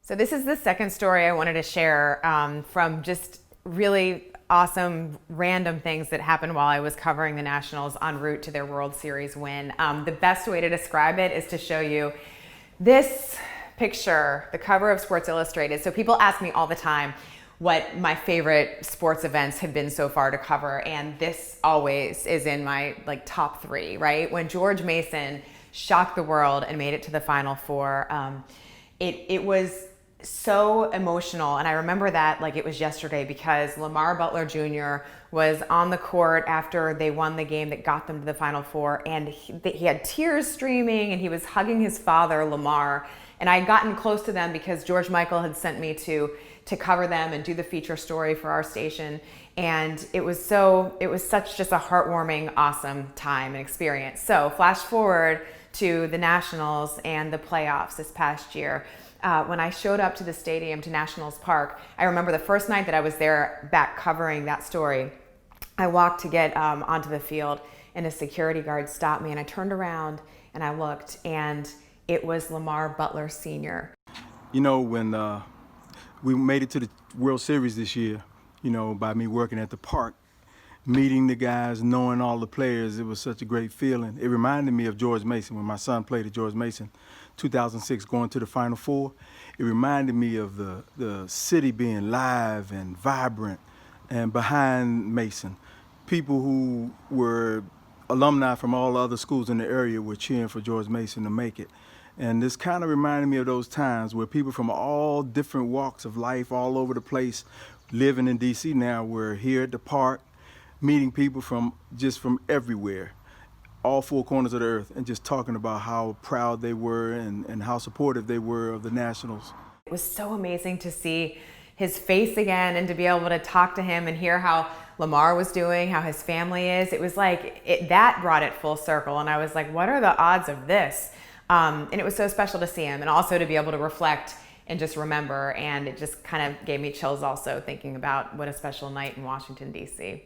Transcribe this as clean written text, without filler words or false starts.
So this is the second story I wanted to share from just really awesome random things that happened while I was covering the Nationals en route to their World Series win. The best way to describe it is to show you this picture, the cover of Sports Illustrated. So people ask me all the time what my favorite sports events have been so far to cover, and this always is in my top three, right? When George Mason shocked the world and made it to the Final Four, it was so emotional, and I remember that like it was yesterday, because Lamar Butler Jr. was on the court after they won the game that got them to the Final Four, and he had tears streaming, and he was hugging his father, Lamar, and I had gotten close to them because George Michael had sent me to cover them and do the feature story for our station, and it was such just a heartwarming, awesome time and experience. So flash forward to the Nationals and the playoffs this past year. When I showed up to the stadium, to Nationals Park, I remember the first night that I was there back covering that story, I walked to get onto the field, and a security guard stopped me, and I turned around and I looked, and it was Lamar Butler Sr. You know, when we made it to the World Series this year, you know, by me working at the park, meeting the guys, knowing all the players, it was such a great feeling. It reminded me of George Mason, when my son played at George Mason, 2006, going to the Final Four. It reminded me of the city being live and vibrant, and behind Mason, people who were alumni from all the other schools in the area were cheering for George Mason to make it. And this kind of reminded me of those times where people from all different walks of life, all over the place, living in D.C. now, were here at the park, meeting people from everywhere, all four corners of the earth, and just talking about how proud they were and how supportive they were of the Nationals. It was so amazing to see his face again, and to be able to talk to him and hear how Lamar was doing, how his family is. It was like, that brought it full circle, and I was like, what are the odds of this? And it was so special to see him, and also to be able to reflect and just remember, and it just kind of gave me chills also thinking about what a special night in Washington, D.C.